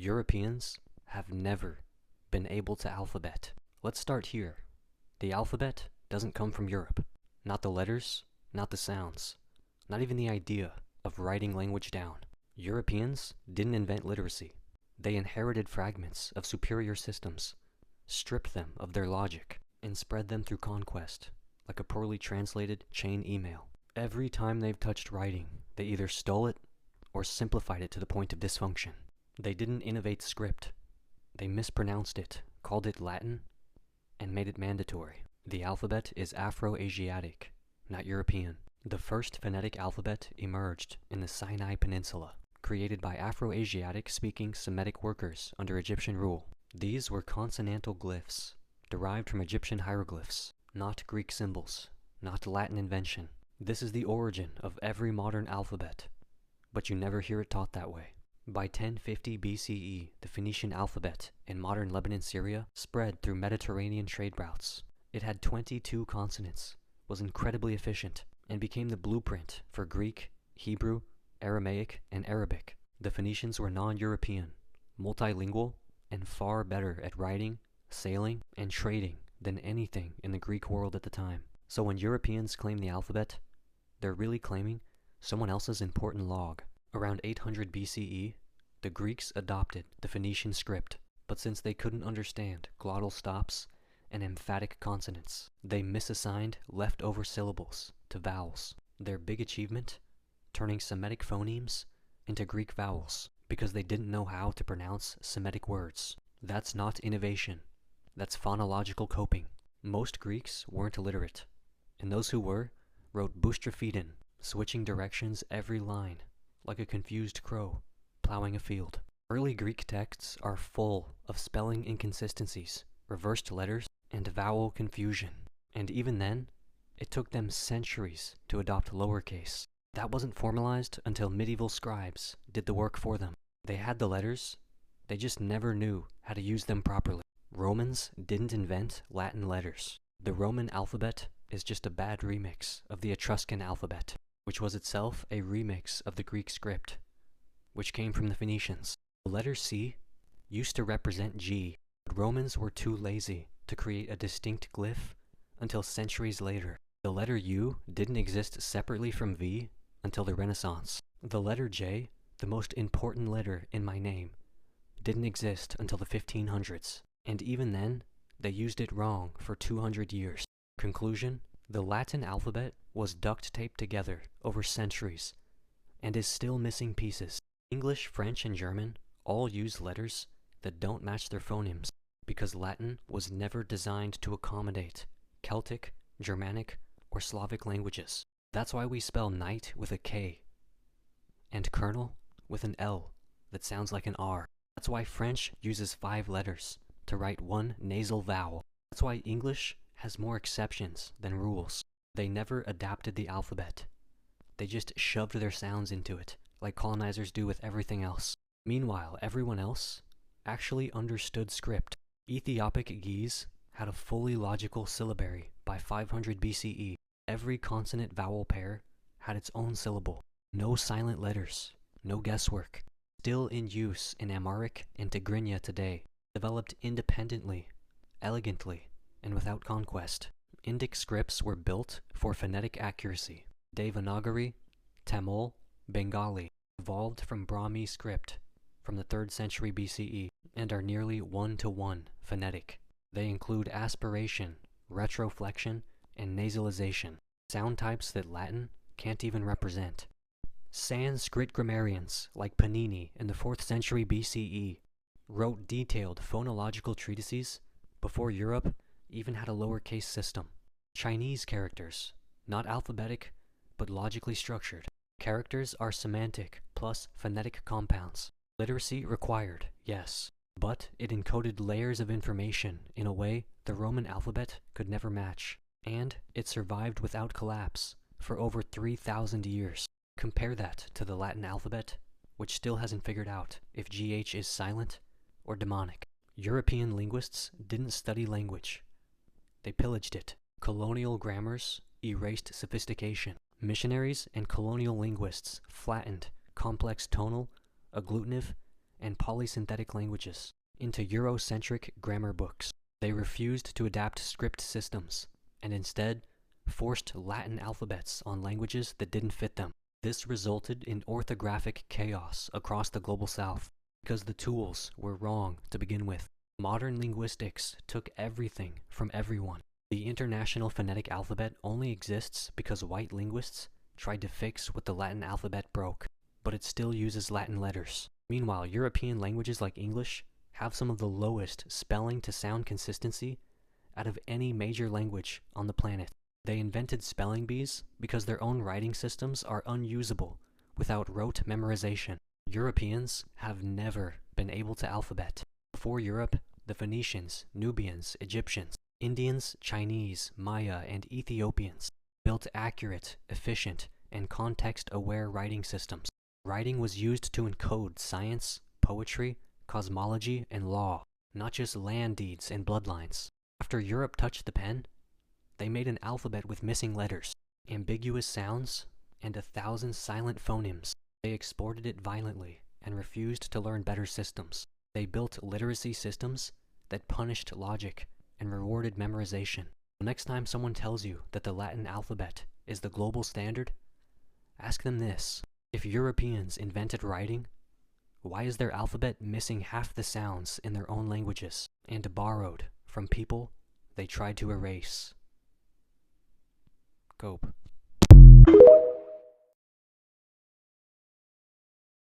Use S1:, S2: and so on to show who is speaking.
S1: Europeans have never been able to alphabet. Let's start here. The alphabet doesn't come from Europe. Not the letters, not the sounds, not even the idea of writing language down. Europeans didn't invent literacy. They inherited fragments of superior systems, stripped them of their logic, and spread them through conquest, like a poorly translated chain email. Every time they've touched writing, they either stole it or simplified it to the point of dysfunction. They didn't innovate script. They mispronounced it, called it Latin, and made it mandatory. The alphabet is Afro-Asiatic, not European. The first phonetic alphabet emerged in the Sinai Peninsula, created by Afro-Asiatic speaking Semitic workers under Egyptian rule. These were consonantal glyphs, derived from Egyptian hieroglyphs, not Greek symbols, not Latin invention. This is the origin of every modern alphabet, but you never hear it taught that way. By 1050 BCE, the Phoenician alphabet in modern Lebanon, Syria spread through Mediterranean trade routes. It had 22 consonants, was incredibly efficient, and became the blueprint for Greek, Hebrew, Aramaic, and Arabic. The Phoenicians were non-European, multilingual, and far better at writing, sailing, and trading than anything in the Greek world at the time. So when Europeans claim the alphabet, they're really claiming someone else's important log. Around 800 BCE, the Greeks adopted the Phoenician script, but since they couldn't understand glottal stops and emphatic consonants, they misassigned leftover syllables to vowels. Their big achievement? Turning Semitic phonemes into Greek vowels, because they didn't know how to pronounce Semitic words. That's not innovation. That's phonological coping. Most Greeks weren't illiterate, and those who were wrote boustrophedon, switching directions every line, like a confused crow plowing a field. Early Greek texts are full of spelling inconsistencies, reversed letters, and vowel confusion. And even then, it took them centuries to adopt lowercase. That wasn't formalized until medieval scribes did the work for them. They had the letters, they just never knew how to use them properly. Romans didn't invent Latin letters. The Roman alphabet is just a bad remix of the Etruscan alphabet, which was itself a remix of the Greek script, which came from the Phoenicians. The letter C used to represent G, but Romans were too lazy to create a distinct glyph until centuries later. The letter U didn't exist separately from V until the Renaissance. The letter J, the most important letter in my name, didn't exist until the 1500s, and even then, they used it wrong for 200 years. Conclusion: the Latin alphabet was duct taped together over centuries, and is still missing pieces. English, French, and German all use letters that don't match their phonemes, because Latin was never designed to accommodate Celtic, Germanic, or Slavic languages. That's why we spell knight with a K, and colonel with an L that sounds like an R. That's why French uses 5 letters to write one nasal vowel. That's why English has more exceptions than rules. They never adapted the alphabet. They just shoved their sounds into it, like colonizers do with everything else. Meanwhile, everyone else actually understood script. Ethiopic Ge'ez had a fully logical syllabary by 500 BCE. Every consonant-vowel pair had its own syllable. No silent letters, no guesswork. Still in use in Amharic and Tigrinya today. Developed independently, elegantly, and without conquest. Indic scripts were built for phonetic accuracy. Devanagari, Tamil, Bengali evolved from Brahmi script from the 3rd century BCE and are nearly one-to-one phonetic. They include aspiration, retroflexion, and nasalization, sound types that Latin can't even represent. Sanskrit grammarians like Panini in the 4th century BCE wrote detailed phonological treatises before Europe even had a lowercase system. Chinese characters, not alphabetic, but logically structured. Characters are semantic plus phonetic compounds. Literacy required, yes, but it encoded layers of information in a way the Roman alphabet could never match, and it survived without collapse for over 3,000 years. Compare that to the Latin alphabet, which still hasn't figured out if GH is silent or demonic. European linguists didn't study language. They pillaged it. Colonial grammars erased sophistication. Missionaries and colonial linguists flattened complex tonal, agglutinative, and polysynthetic languages into Eurocentric grammar books. They refused to adapt script systems, and instead forced Latin alphabets on languages that didn't fit them. This resulted in orthographic chaos across the global south, because the tools were wrong to begin with. Modern linguistics took everything from everyone. The International Phonetic Alphabet only exists because white linguists tried to fix what the Latin alphabet broke, but it still uses Latin letters. Meanwhile, European languages like English have some of the lowest spelling to sound consistency out of any major language on the planet. They invented spelling bees because their own writing systems are unusable without rote memorization. Europeans have never been able to alphabet. Before Europe, the Phoenicians, Nubians, Egyptians, Indians, Chinese, Maya, and Ethiopians built accurate, efficient, and context-aware writing systems. Writing was used to encode science, poetry, cosmology, and law, not just land deeds and bloodlines. After Europe touched the pen, they made an alphabet with missing letters, ambiguous sounds, and 1,000 silent phonemes. They exported it violently and refused to learn better systems. They built literacy systems that punished logic and rewarded memorization. The next time someone tells you that the Latin alphabet is the global standard, ask them this: if Europeans invented writing, why is their alphabet missing half the sounds in their own languages and borrowed from people they tried to erase? Cope.